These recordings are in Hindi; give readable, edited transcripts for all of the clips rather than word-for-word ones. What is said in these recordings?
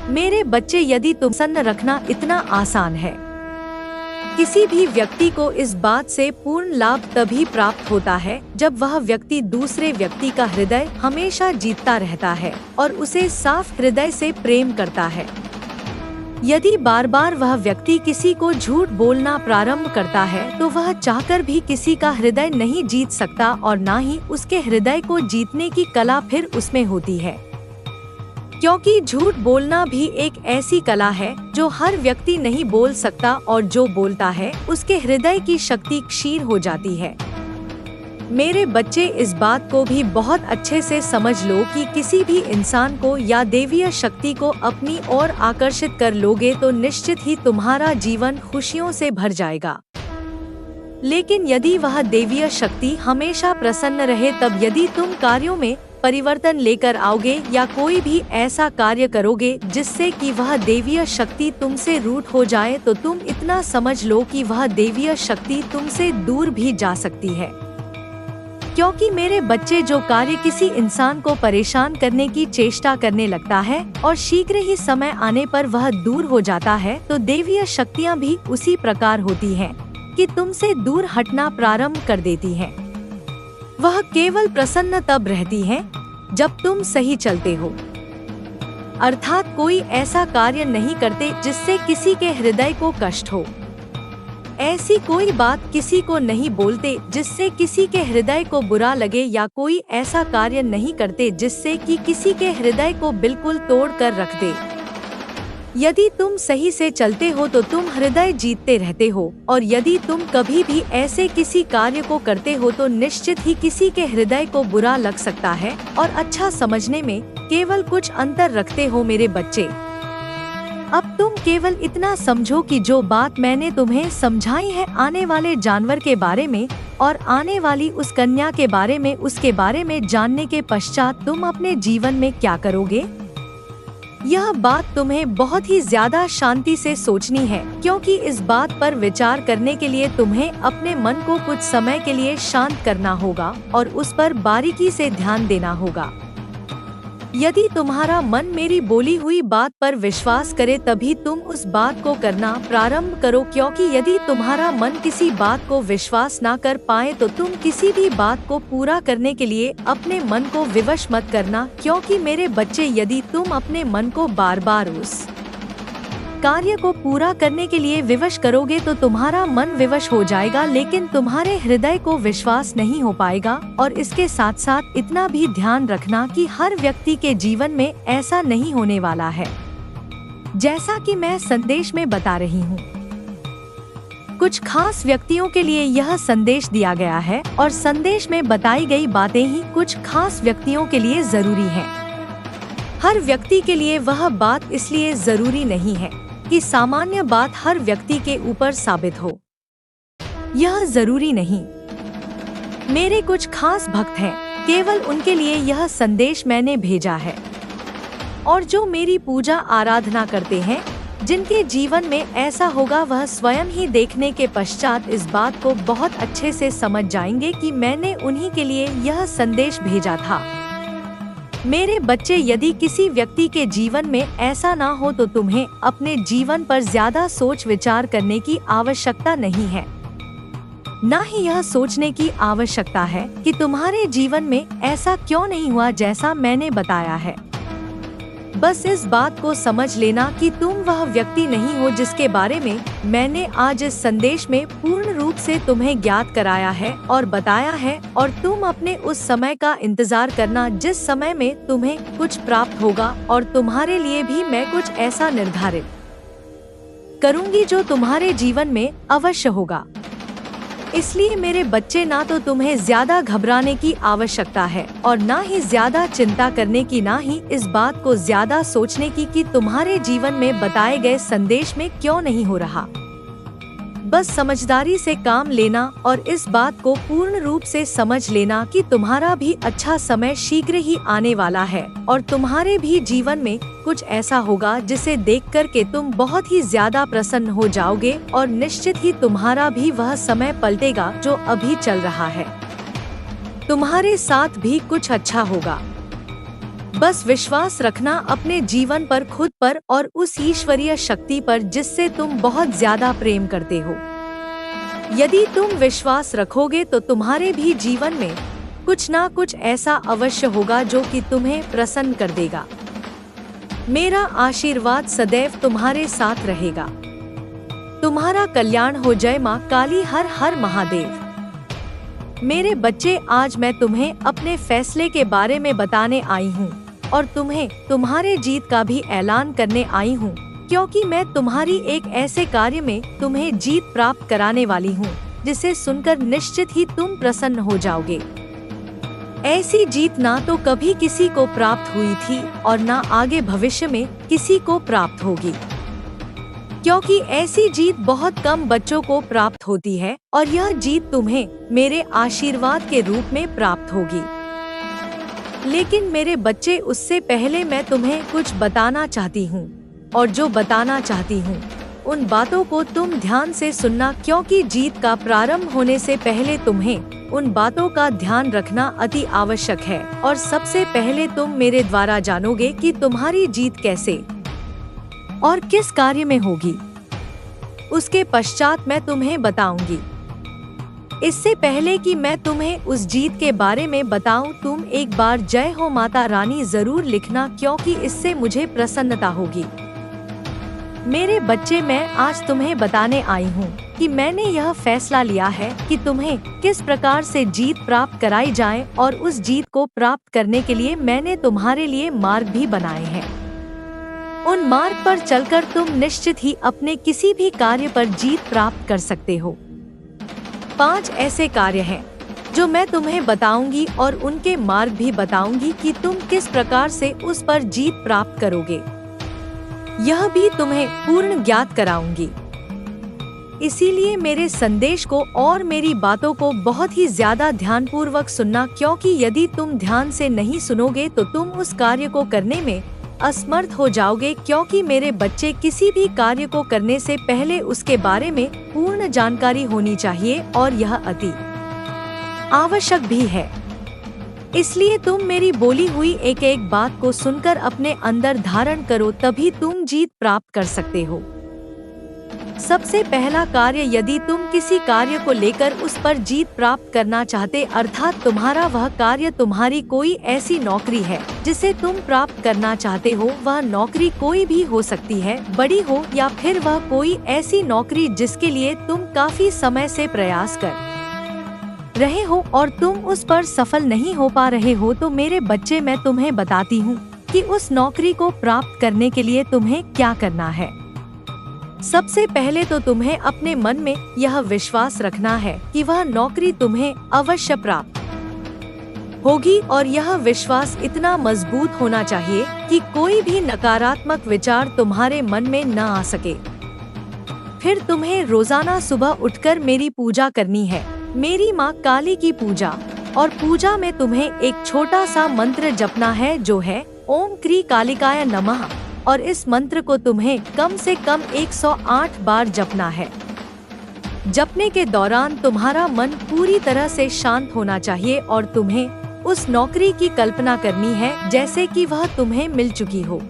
मेरे बच्चे, यदि तुम प्रसन्न रखना इतना आसान है, किसी भी व्यक्ति को इस बात से पूर्ण लाभ तभी प्राप्त होता है जब वह व्यक्ति दूसरे व्यक्ति का हृदय हमेशा जीतता रहता है और उसे साफ हृदय से प्रेम करता है। यदि बार बार वह व्यक्ति किसी को झूठ बोलना प्रारंभ करता है तो वह चाहकर भी किसी का हृदय नहीं जीत सकता और न ही उसके हृदय को जीतने की कला फिर उसमें होती है, क्योंकि झूठ बोलना भी एक ऐसी कला है जो हर व्यक्ति नहीं बोल सकता और जो बोलता है उसके हृदय की शक्ति क्षीण हो जाती है। मेरे बच्चे, इस बात को भी बहुत अच्छे से समझ लो कि किसी भी इंसान को या दैवीय शक्ति को अपनी ओर आकर्षित कर लोगे तो निश्चित ही तुम्हारा जीवन खुशियों से भर जाएगा। लेकिन यदि वह दैवीय शक्ति हमेशा प्रसन्न रहे, तब यदि तुम कार्यों में परिवर्तन लेकर आओगे या कोई भी ऐसा कार्य करोगे जिससे कि वह दैवीय शक्ति तुमसे रूठ हो जाए, तो तुम इतना समझ लो कि वह दैवीय शक्ति तुमसे दूर भी जा सकती है। क्योंकि मेरे बच्चे, जो कार्य किसी इंसान को परेशान करने की चेष्टा करने लगता है और शीघ्र ही समय आने पर वह दूर हो जाता है, तो दैवीय शक्तियाँ भी उसी प्रकार होती हैं कि तुमसे दूर हटना प्रारंभ कर देती हैं। वह केवल प्रसन्न तब रहती हैं जब तुम सही चलते हो, अर्थात कोई ऐसा कार्य नहीं करते जिससे किसी के हृदय को कष्ट हो। ऐसी कोई बात किसी को नहीं बोलते जिससे किसी के हृदय को बुरा लगे, या कोई ऐसा कार्य नहीं करते जिससे कि किसी के हृदय को बिल्कुल तोड़ कर रख दे। यदि तुम सही से चलते हो तो तुम हृदय जीतते रहते हो, और यदि तुम कभी भी ऐसे किसी कार्य को करते हो तो निश्चित ही किसी के हृदय को बुरा लग सकता है और अच्छा समझने में केवल कुछ अंतर रखते हो। मेरे बच्चे, अब तुम केवल इतना समझो कि जो बात मैंने तुम्हें समझाई है आने वाले जानवर के बारे में और आने वाली उस कन्या के बारे में, उसके बारे में जानने के पश्चात तुम अपने जीवन में क्या करोगे, यह बात तुम्हें बहुत ही ज्यादा शांति से सोचनी है, क्योंकि इस बात पर विचार करने के लिए तुम्हें अपने मन को कुछ समय के लिए शांत करना होगा और उस पर बारीकी से ध्यान देना होगा। यदि तुम्हारा मन मेरी बोली हुई बात पर विश्वास करे तभी तुम उस बात को करना प्रारंभ करो, क्योंकि यदि तुम्हारा मन किसी बात को विश्वास ना कर पाए तो तुम किसी भी बात को पूरा करने के लिए अपने मन को विवश मत करना। क्योंकि मेरे बच्चे, यदि तुम अपने मन को बार बार उस कार्य को पूरा करने के लिए विवश करोगे तो तुम्हारा मन विवश हो जाएगा, लेकिन तुम्हारे हृदय को विश्वास नहीं हो पाएगा। और इसके साथ साथ इतना भी ध्यान रखना कि हर व्यक्ति के जीवन में ऐसा नहीं होने वाला है जैसा कि मैं संदेश में बता रही हूँ। कुछ खास व्यक्तियों के लिए यह संदेश दिया गया है और संदेश में बताई गई बातें ही कुछ खास व्यक्तियों के लिए जरूरी है। हर व्यक्ति के लिए वह बात इसलिए जरूरी नहीं है कि सामान्य बात हर व्यक्ति के ऊपर साबित हो, यह जरूरी नहीं। मेरे कुछ खास भक्त हैं, केवल उनके लिए यह संदेश मैंने भेजा है। और जो मेरी पूजा आराधना करते हैं, जिनके जीवन में ऐसा होगा, वह स्वयं ही देखने के पश्चात इस बात को बहुत अच्छे से समझ जाएंगे कि मैंने उन्हीं के लिए यह संदेश भेजा था। मेरे बच्चे, यदि किसी व्यक्ति के जीवन में ऐसा ना हो तो तुम्हें अपने जीवन पर ज्यादा सोच विचार करने की आवश्यकता नहीं है। ना ही यह सोचने की आवश्यकता है कि तुम्हारे जीवन में ऐसा क्यों नहीं हुआ जैसा मैंने बताया है। बस इस बात को समझ लेना कि तुम वह व्यक्ति नहीं हो जिसके बारे में मैंने आज इस संदेश में पूर्ण रूप से तुम्हें ज्ञात कराया है और बताया है, और तुम अपने उस समय का इंतजार करना जिस समय में तुम्हें कुछ प्राप्त होगा, और तुम्हारे लिए भी मैं कुछ ऐसा निर्धारित करूंगी जो तुम्हारे जीवन में अवश्य होगा। इसलिए मेरे बच्चे, ना तो तुम्हें ज्यादा घबराने की आवश्यकता है और ना ही ज्यादा चिंता करने की, ना ही इस बात को ज्यादा सोचने की कि तुम्हारे जीवन में बताए गए संदेश में क्यों नहीं हो रहा। बस समझदारी से काम लेना और इस बात को पूर्ण रूप से समझ लेना कि तुम्हारा भी अच्छा समय शीघ्र ही आने वाला है और तुम्हारे भी जीवन में कुछ ऐसा होगा जिसे देखकर के तुम बहुत ही ज्यादा प्रसन्न हो जाओगे, और निश्चित ही तुम्हारा भी वह समय पलटेगा जो अभी चल रहा है। तुम्हारे साथ भी कुछ अच्छा होगा। बस विश्वास रखना अपने जीवन पर, खुद पर और उस ईश्वरीय शक्ति पर जिससे तुम बहुत ज्यादा प्रेम करते हो। यदि तुम विश्वास रखोगे तो तुम्हारे भी जीवन में कुछ ना कुछ ऐसा अवश्य होगा जो कि तुम्हें प्रसन्न कर देगा। मेरा आशीर्वाद सदैव तुम्हारे साथ रहेगा। तुम्हारा कल्याण हो। जय मां काली। हर हर महादेव। मेरे बच्चे, आज मैं तुम्हें अपने फैसले के बारे में बताने आई हूँ और तुम्हें तुम्हारे जीत का भी ऐलान करने आई हूँ, क्योंकि मैं तुम्हारी एक ऐसे कार्य में तुम्हें जीत प्राप्त कराने वाली हूँ जिसे सुनकर निश्चित ही तुम प्रसन्न हो जाओगे। ऐसी जीत ना तो कभी किसी को प्राप्त हुई थी और ना आगे भविष्य में किसी को प्राप्त होगी, क्योंकि ऐसी जीत बहुत कम बच्चों को प्राप्त होती है और यह जीत तुम्हें मेरे आशीर्वाद के रूप में प्राप्त होगी। लेकिन मेरे बच्चे, उससे पहले मैं तुम्हें कुछ बताना चाहती हूँ, और जो बताना चाहती हूँ उन बातों को तुम ध्यान से सुनना, क्योंकि जीत का प्रारंभ होने से पहले तुम्हें उन बातों का ध्यान रखना अति आवश्यक है। और सबसे पहले तुम मेरे द्वारा जानोगे कि तुम्हारी जीत कैसे और किस कार्य में होगी। उसके पश्चात मैं तुम्हें बताऊंगी। इससे पहले कि मैं तुम्हें उस जीत के बारे में बताऊं, तुम एक बार जय हो माता रानी जरूर लिखना, क्योंकि इससे मुझे प्रसन्नता होगी। मेरे बच्चे, मैं आज तुम्हें बताने आई हूँ कि मैंने यह फैसला लिया है कि तुम्हें किस प्रकार से जीत प्राप्त कराई जाए, और उस जीत को प्राप्त करने के लिए मैंने तुम्हारे लिए मार्ग भी बनाए हैं। उन मार्ग पर चलकर तुम निश्चित ही अपने किसी भी कार्य पर जीत प्राप्त कर सकते हो। 5 ऐसे कार्य हैं जो मैं तुम्हें बताऊंगी और उनके मार्ग भी बताऊंगी कि तुम किस प्रकार से उस पर जीत प्राप्त करोगे। यह भी तुम्हें पूर्ण ज्ञात कराऊंगी। इसीलिए मेरे संदेश को और मेरी बातों को बहुत ही ज्यादा ध्यानपूर्वक सुनना, क्योंकि यदि तुम ध्यान से नहीं सुनोगे तो तुम उस कार्य को करने में असमर्थ हो जाओगे, क्योंकि मेरे बच्चे, किसी भी कार्य को करने से पहले उसके बारे में पूर्ण जानकारी होनी चाहिए और यह अति आवश्यक भी है। इसलिए तुम मेरी बोली हुई एक एक बात को सुनकर अपने अंदर धारण करो, तभी तुम जीत प्राप्त कर सकते हो। सबसे पहला कार्य, यदि तुम किसी कार्य को लेकर उस पर जीत प्राप्त करना चाहते, अर्थात तुम्हारा वह कार्य, तुम्हारी कोई ऐसी नौकरी है जिसे तुम प्राप्त करना चाहते हो, वह नौकरी कोई भी हो सकती है, बड़ी हो या फिर वह कोई ऐसी नौकरी जिसके लिए तुम काफी समय से प्रयास कर रहे हो और तुम उस पर सफल नहीं हो पा रहे हो, तो मेरे बच्चे, मैं तुम्हें बताती हूँ कि उस नौकरी को प्राप्त करने के लिए तुम्हें क्या करना है। सबसे पहले तो तुम्हें अपने मन में यह विश्वास रखना है कि वह नौकरी तुम्हें अवश्य प्राप्त होगी, और यह विश्वास इतना मजबूत होना चाहिए कि कोई भी नकारात्मक विचार तुम्हारे मन में न आ सके। फिर तुम्हें रोजाना सुबह उठकर मेरी पूजा करनी है, मेरी माँ काली की पूजा। और पूजा में तुम्हें एक छोटा सा मंत्र जपना है, जो है ओम क्री कालिकाय नमः, और इस मंत्र को तुम्हें कम से कम 108 बार जपना है। जपने के दौरान तुम्हारा मन पूरी तरह से शांत होना चाहिए और तुम्हें उस नौकरी की कल्पना करनी है जैसे कि वह तुम्हें मिल चुकी हो।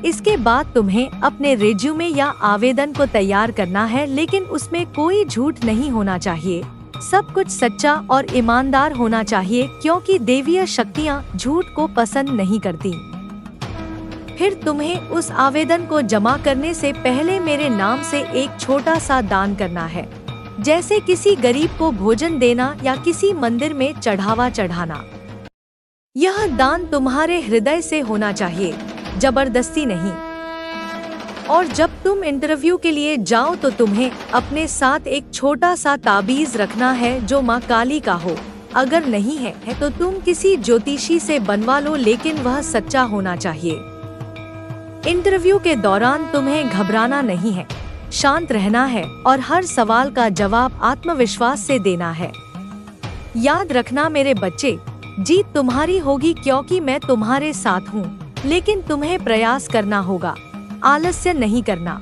इसके बाद तुम्हें अपने रिज्यूमे या आवेदन को तैयार करना है, लेकिन उसमें कोई झूठ नहीं होना चाहिए। सब कुछ सच्चा और ईमानदार होना चाहिए, क्योंकि देवीय शक्तियाँ झूठ को पसंद नहीं करती। फिर तुम्हें उस आवेदन को जमा करने से पहले मेरे नाम से एक छोटा सा दान करना है, जैसे किसी गरीब को भोजन देना या किसी मंदिर में चढ़ावा चढ़ाना। यह दान तुम्हारे हृदय से होना चाहिए, जबरदस्ती नहीं। और जब तुम इंटरव्यू के लिए जाओ तो तुम्हें अपने साथ एक छोटा सा ताबीज रखना है जो माँ काली का हो। अगर नहीं है तो तुम किसी ज्योतिषी से बनवा लो, लेकिन वह सच्चा होना चाहिए। इंटरव्यू के दौरान तुम्हें घबराना नहीं है, शांत रहना है और हर सवाल का जवाब आत्मविश्वास से देना है। याद रखना मेरे बच्चे, जीत तुम्हारी होगी क्योंकि मैं तुम्हारे साथ हूँ, लेकिन तुम्हें प्रयास करना होगा, आलस्य नहीं करना।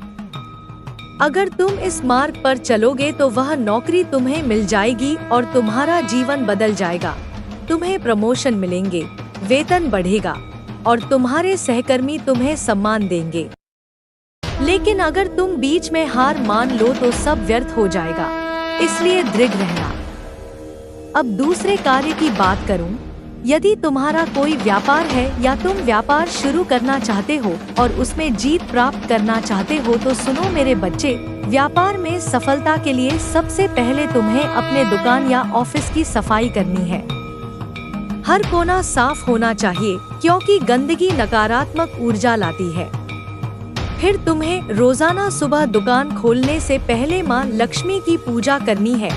अगर तुम इस मार्ग पर चलोगे तो वह नौकरी तुम्हें मिल जाएगी और तुम्हारा जीवन बदल जाएगा। तुम्हें प्रमोशन मिलेंगे, वेतन बढ़ेगा और तुम्हारे सहकर्मी तुम्हें सम्मान देंगे। लेकिन अगर तुम बीच में हार मान लो तो सब व्यर्थ हो जाएगा, इसलिए दृढ़ रहना। अब दूसरे कार्य की बात करूं। यदि तुम्हारा कोई व्यापार है या तुम व्यापार शुरू करना चाहते हो और उसमें जीत प्राप्त करना चाहते हो तो सुनो मेरे बच्चे, व्यापार में सफलता के लिए सबसे पहले तुम्हें अपने दुकान या ऑफिस की सफाई करनी है। हर कोना साफ होना चाहिए क्योंकि गंदगी नकारात्मक ऊर्जा लाती है। फिर तुम्हें रोजाना सुबह दुकान खोलने से पहले माँ लक्ष्मी की पूजा करनी है,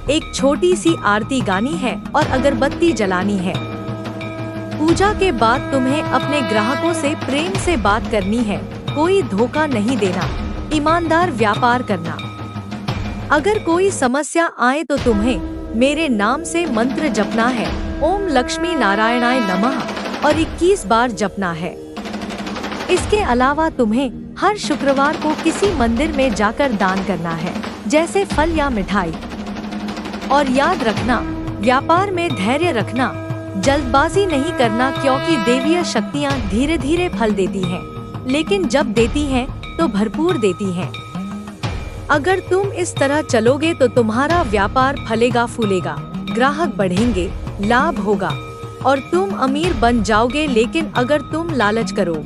एक छोटी सी आरती गानी है और अगरबत्ती जलानी है। पूजा के बाद तुम्हें अपने ग्राहकों से प्रेम से बात करनी है, कोई धोखा नहीं देना, ईमानदार व्यापार करना। अगर कोई समस्या आए तो तुम्हें मेरे नाम से मंत्र जपना है, ओम लक्ष्मी नारायणाय नमः, और 21 बार जपना है। इसके अलावा तुम्हें हर शुक्रवार को किसी मंदिर में जाकर दान करना है, जैसे फल या मिठाई। और याद रखना, व्यापार में धैर्य रखना, जल्दबाजी नहीं करना क्योंकि देवीय शक्तियाँ धीरे धीरे फल देती हैं, लेकिन जब देती हैं तो भरपूर देती हैं। अगर तुम इस तरह चलोगे तो तुम्हारा व्यापार फलेगा फूलेगा, ग्राहक बढ़ेंगे, लाभ होगा और तुम अमीर बन जाओगे। लेकिन अगर तुम लालच करो,